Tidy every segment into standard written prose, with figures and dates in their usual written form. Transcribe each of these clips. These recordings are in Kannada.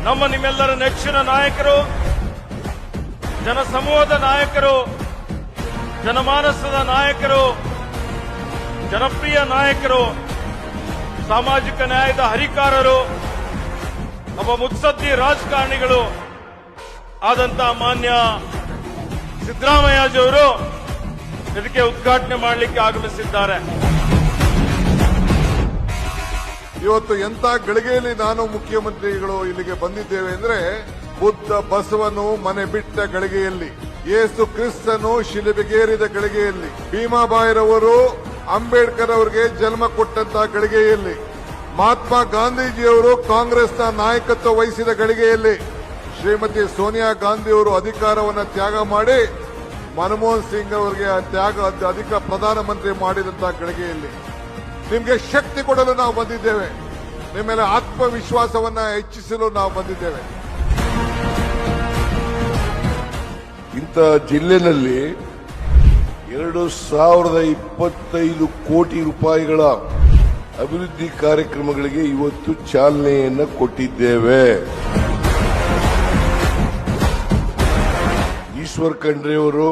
ನಿಮ್ಮೆಲ್ಲರ ನೆಚ್ಚಿನ ನಾಯಕರು, ಜನಸಮೂಹದ ನಾಯಕರು, ಜನಮಾನಸದ ನಾಯಕರು, ಜನಪ್ರಿಯ ನಾಯಕರು, ಸಾಮಾಜಿಕ ನ್ಯಾಯದ ಹರಿಕಾರರು, ಒಬ್ಬ ಮುತ್ಸದ್ದಿ ರಾಜಕಾರಣಿಗಳು ಆದಂತ ಮಾನ್ಯ ಸಿದ್ದರಾಮಯ್ಯಜಿಯವರು ಇದಕ್ಕೆ ಉದ್ಘಾಟನೆ ಮಾಡಲಿಕ್ಕೆ ಆಗಮಿಸಿದ್ದಾರೆ. ಇವತ್ತು ಎಂತ ಗಳಿಗೆಯಲ್ಲಿ ನಾನು ಮುಖ್ಯಮಂತ್ರಿಗಳು ಇಲ್ಲಿಗೆ ಬಂದಿದ್ದೇವೆ ಅಂದ್ರೆ, ಬುದ್ಧ ಬಸವನು ಮನೆ ಬಿಟ್ಟ ಗಳಿಗೆಯಲ್ಲಿ, ಯೇಸು ಕ್ರಿಸ್ತನು ಶಿಲುಬೆಗೇರಿದ ಗಳಿಗೆಯಲ್ಲಿ, ಭೀಮಾಬಾಯಿರವರು ಅಂಬೇಡ್ಕರ್ ಅವರಿಗೆ ಜನ್ಮ ಕೊಟ್ಟಂತಹ ಗಳಿಗೆಯಲ್ಲಿ, ಮಹಾತ್ಮ ಗಾಂಧೀಜಿಯವರು ಕಾಂಗ್ರೆಸ್ನ ನಾಯಕತ್ವ ವಹಿಸಿದ ಗಳಿಗೆಯಲ್ಲಿ, ಶ್ರೀಮತಿ ಸೋನಿಯಾ ಗಾಂಧಿಯವರು ಅಧಿಕಾರವನ್ನು ತ್ಯಾಗ ಮಾಡಿ ಮನಮೋಹನ್ ಸಿಂಗ್ ಅವರಿಗೆ ಅಧಿಕ ಪ್ರಧಾನಮಂತ್ರಿ ಮಾಡಿದಂತಹ ಗಳಿಗೆಯಲ್ಲಿ ನಿಮಗೆ ಶಕ್ತಿ ಕೊಡಲು ನಾವು ಬಂದಿದ್ದೇವೆ. ನಿಮ್ಮ ಮೇಲೆ ಆತ್ಮವಿಶ್ವಾಸವನ್ನ ಹೆಚ್ಚಿಸಲು ನಾವು ಬಂದಿದ್ದೇವೆ. ಇಂಥ ಜಿಲ್ಲೆನಲ್ಲಿ 2025 ಕೋಟಿ ರೂಪಾಯಿಗಳ ಅಭಿವೃದ್ಧಿ ಕಾರ್ಯಕ್ರಮಗಳಿಗೆ ಇವತ್ತು ಚಾಲನೆಯನ್ನು ಕೊಟ್ಟಿದ್ದೇವೆ. ಈಶ್ವರ್ ಖಂಡ್ರೆ ಅವರು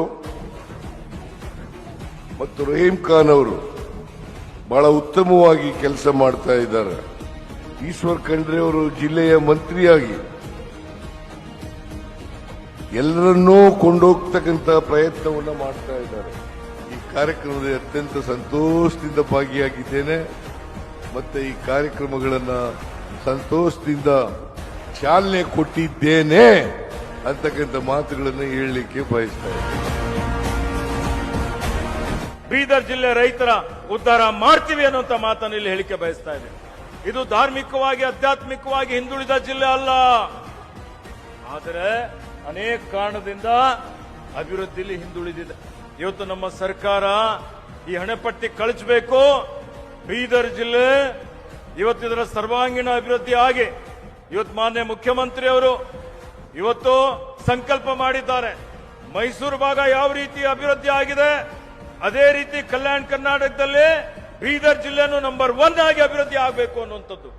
ಮತ್ತು ರಹೀಂ ಖಾನ್ ಅವರು ಬಹಳ ಉತ್ತಮವಾಗಿ ಕೆಲಸ ಮಾಡ್ತಾ ಇದ್ದಾರೆ. ಈಶ್ವರ್ ಖಂಡ್ರೆ ಅವರು ಜಿಲ್ಲೆಯ ಮಂತ್ರಿಯಾಗಿ ಎಲ್ಲರನ್ನೂ ಕೊಂಡೋಗ್ತಕ್ಕಂಥ ಪ್ರಯತ್ನವನ್ನು ಮಾಡ್ತಾ ಇದ್ದಾರೆ. ಈ ಕಾರ್ಯಕ್ರಮದಲ್ಲಿ ಅತ್ಯಂತ ಸಂತೋಷದಿಂದ ಭಾಗಿಯಾಗಿದ್ದೇನೆ ಮತ್ತೆ ಈ ಕಾರ್ಯಕ್ರಮಗಳನ್ನು ಸಂತೋಷದಿಂದ ಚಾಲನೆ ಕೊಟ್ಟಿದ್ದೇನೆ ಅಂತಕ್ಕಂಥ ಮಾತುಗಳನ್ನು ಹೇಳಲಿಕ್ಕೆ ಬಯಸ್ತಾ ಇದ್ದೇನೆ. ಬೀದರ್ ಜಿಲ್ಲೆ ರೈತರ ಉದ್ಧಾರ ಮಾಡ್ತೀವಿ ಅನ್ನುವಂತ ಮಾತನ್ನು ಇಲ್ಲಿ ಹೇಳಿಕೆ ಬಯಸ್ತಾ ಇದೆ. ಇದು ಧಾರ್ಮಿಕವಾಗಿ ಆಧ್ಯಾತ್ಮಿಕವಾಗಿ ಹಿಂದುಳಿದ ಜಿಲ್ಲೆ ಅಲ್ಲ, ಆದರೆ ಅನೇಕ ಕಾರಣದಿಂದ ಅಭಿವೃದ್ಧಿಯಲ್ಲಿ ಹಿಂದುಳಿದಿದೆ. ಇವತ್ತು ನಮ್ಮ ಸರ್ಕಾರ ಈ ಹಣೆಪಟ್ಟಿ ಕಳಿಸಬೇಕು. ಬೀದರ್ ಜಿಲ್ಲೆ ಇವತ್ತಿದರ ಸರ್ವಾಂಗೀಣ ಅಭಿವೃದ್ಧಿ ಆಗಿ ಇವತ್ತು ಮಾನ್ಯ ಮುಖ್ಯಮಂತ್ರಿ ಅವರು ಇವತ್ತು ಸಂಕಲ್ಪ ಮಾಡಿದ್ದಾರೆ. ಮೈಸೂರು ಭಾಗ ಯಾವ ರೀತಿ ಅಭಿವೃದ್ಧಿ ಆಗಿದೆ ಅದೇ ರೀತಿ ಕಲ್ಯಾಣ ಕರ್ನಾಟಕದಲ್ಲಿ ಬೀದರ್ ಜಿಲ್ಲೆನೂ ನಂಬರ್ 1 ಆಗಿ ಅಭಿವೃದ್ಧಿ ಆಗಬೇಕು ಅನ್ನುವಂಥದ್ದು